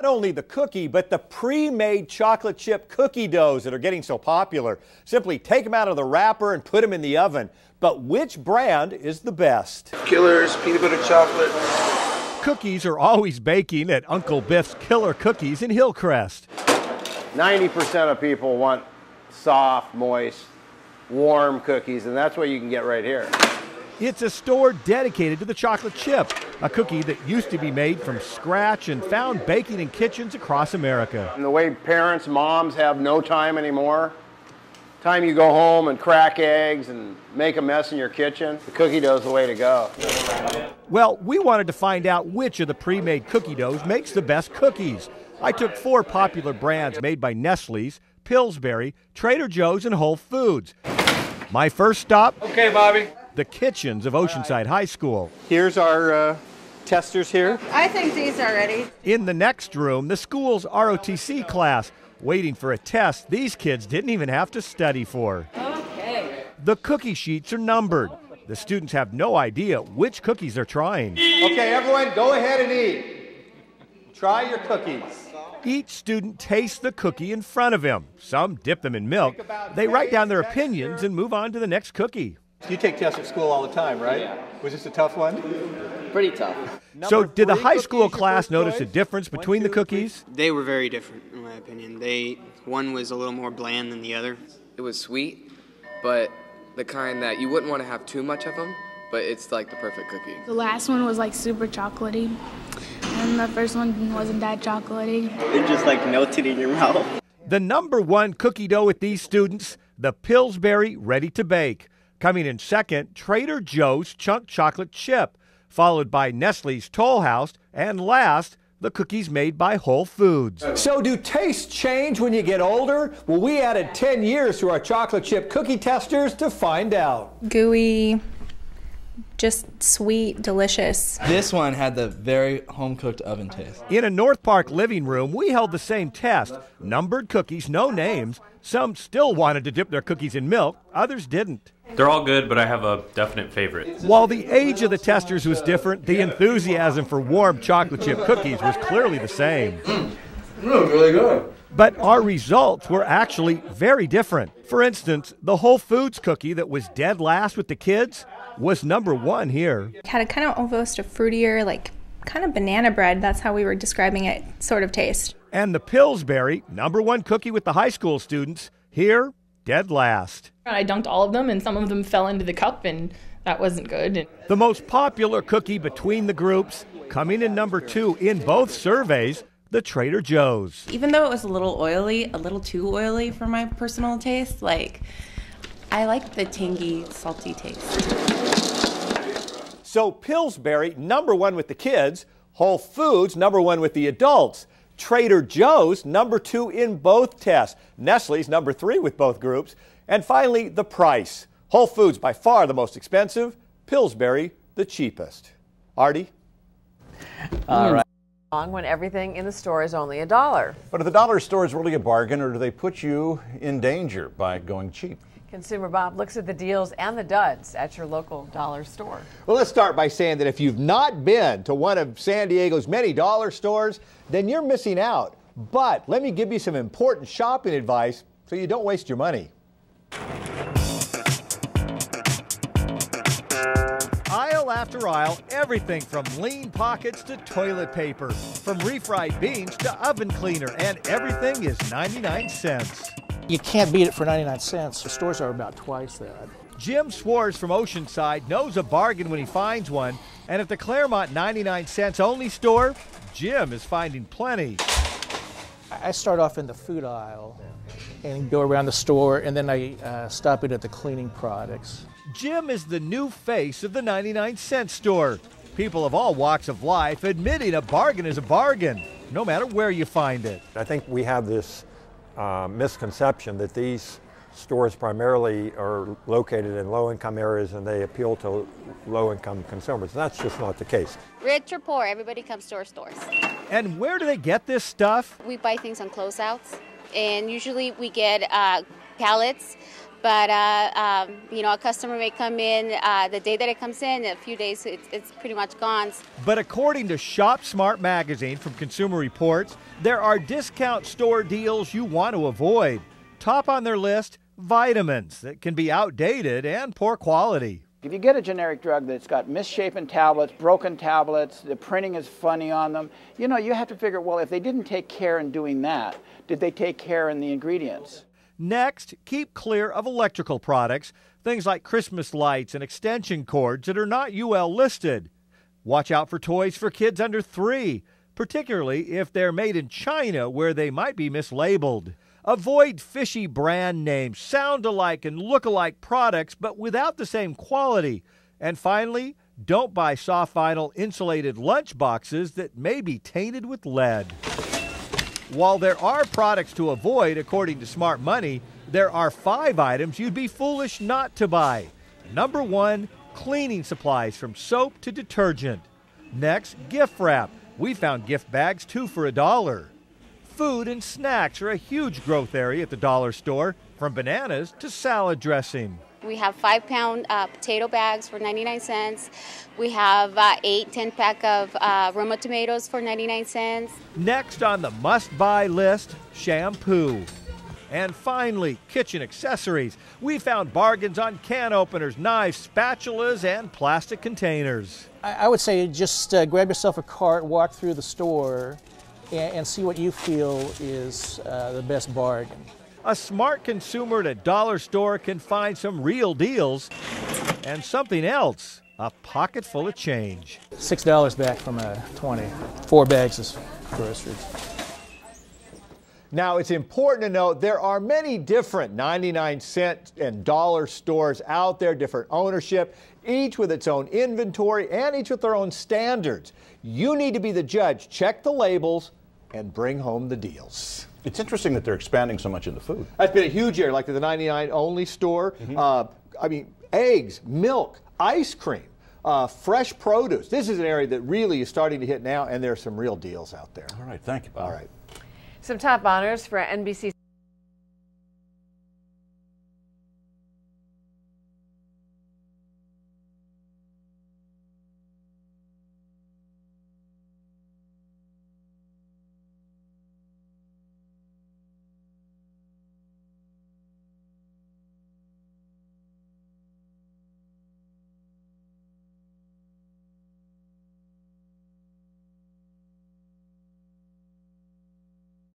Not only the cookie, but the pre-made chocolate chip cookie doughs that are getting so popular. Simply take them out of the wrapper and put them in the oven. But which brand is the best? Killers, peanut butter chocolate. Cookies are always baking at Uncle Biff's Killer Cookies in Hillcrest. 90% of people want soft, moist, warm cookies, and that's what you can get right here. It's a store dedicated to the chocolate chip, a cookie that used to be made from scratch and found baking in kitchens across America. And the way parents, moms have no time anymore, time you go home and crack eggs and make a mess in your kitchen, the cookie dough's the way to go. Well, we wanted to find out which of the pre-made cookie doughs makes the best cookies. I took 4 popular brands made by Nestle's, Pillsbury, Trader Joe's, and Whole Foods. My first stop, Okay, Bobby. the kitchens of Oceanside High School. Here's our testers here. I think these are ready. In the next room, the school's ROTC class. Waiting for a test these kids didn't even have to study for. Okay. The cookie sheets are numbered. The students have no idea which cookies they're trying. Okay, everyone, go ahead and eat. Try your cookies. Each student tastes the cookie in front of him. Some dip them in milk. They write down their opinions and move on to the next cookie. You take tests at school all the time, right? Was this a tough one? Pretty tough. So did the high school class notice a difference between the cookies? They were very different, in my opinion. One was a little more bland than the other. It was sweet, but the kind that you wouldn't want to have too much of them, but it's like the perfect cookie. The last one was like super chocolatey, and the first one wasn't that chocolatey. It just like melted in your mouth. The number 1 cookie dough with these students, the Pillsbury Ready to Bake. Coming in second, Trader Joe's Chunk Chocolate Chip, followed by Nestle's Toll House, and last, the cookies made by Whole Foods. So do tastes change when you get older? Well, we added 10 years to our chocolate chip cookie testers to find out. Gooey, just sweet, delicious. This one had the very home-cooked oven taste. In a North Park living room, we held the same test. Numbered cookies, no names. Some still wanted to dip their cookies in milk, others didn't. They're all good, but I have a definite favorite. While the age of the testers was different, the enthusiasm for warm chocolate chip cookies was clearly the same. Really good. But our results were actually very different. For instance, the Whole Foods cookie that was dead last with the kids was number 1 here. It had a kind of almost a fruitier, like kind of banana bread. That's how we were describing it, sort of taste. And the Pillsbury, number 1 cookie with the high school students, here, dead last. I dunked all of them, and some of them fell into the cup, and that wasn't good. The most popular cookie between the groups, coming in number 2 in both surveys, the Trader Joe's. Even though it was a little oily, a little too oily for my personal taste, I like the tangy, salty taste. So Pillsbury, number 1 with the kids, Whole Foods, number 1 with the adults. Trader Joe's, number 2 in both tests. Nestle's, number 3 with both groups. And finally, the price. Whole Foods, by far the most expensive. Pillsbury, the cheapest. Artie? All right. When everything in the store is only $1. But are the dollar stores really a bargain, or do they put you in danger by going cheap? Consumer Bob looks at the deals and the duds at your local dollar store. Well, let's start by saying that if you've not been to one of San Diego's many dollar stores, then you're missing out. But let me give you some important shopping advice so you don't waste your money. Aisle after aisle, everything from lean pockets to toilet paper, from refried beans to oven cleaner, and everything is 99 cents. You can't beat it for 99 cents. The stores are about twice that. Jim Swartz from Oceanside knows a bargain when he finds one, and at the Claremont 99 cents only store, Jim is finding plenty. I start off in the food aisle and go around the store, and then I stop in at the cleaning products. Jim is the new face of the 99 cent store. People of all walks of life admitting a bargain is a bargain, no matter where you find it. I think we have this misconception that these stores primarily are located in low-income areas and they appeal to low-income consumers. That's just not the case. Rich or poor, everybody comes to our stores. And where do they get this stuff? We buy things on closeouts, and usually we get pallets But you know, a customer may come in the day that it comes in. A few days, it's pretty much gone. But according to Shop Smart magazine from Consumer Reports, there are discount store deals you want to avoid. Top on their list, vitamins that can be outdated and poor quality. If you get a generic drug that's got misshapen tablets, broken tablets, the printing is funny on them, you know, you have to figure, well, if they didn't take care in doing that, did they take care in the ingredients? Next, keep clear of electrical products, things like Christmas lights and extension cords that are not UL listed. Watch out for toys for kids under 3, particularly if they're made in China where they might be mislabeled. Avoid fishy brand names, sound-alike and look-alike products, but without the same quality. And finally, don't buy soft vinyl insulated lunch boxes that may be tainted with lead. While there are products to avoid, according to Smart Money, there are 5 items you'd be foolish not to buy. Number 1, cleaning supplies from soap to detergent. Next, gift wrap. We found gift bags 2 for $1. Food and snacks are a huge growth area at the dollar store, from bananas to salad dressing. We have 5-pound potato bags for 99 cents. We have 8 10-pack of Roma tomatoes for 99 cents. Next on the must-buy list, shampoo. And finally, kitchen accessories. We found bargains on can openers, knives, spatulas, and plastic containers. I would say just grab yourself a cart, walk through the store, and see what you feel is the best bargain. A smart consumer at a dollar store can find some real deals and something else, a pocket full of change. $6 back from a 20. 4 bags of groceries. Now, it's important to note there are many different 99-cent and dollar stores out there, different ownership, each with its own inventory and each with their own standards. You need to be the judge. Check the labels and bring home the deals. It's interesting that they're expanding so much into food. That's been a huge area, like the 99 only store. I mean, eggs, milk, ice cream, fresh produce. This is an area that really is starting to hit now, and there are some real deals out there. All right, thank you, Bob. All right. Some top honors for NBC.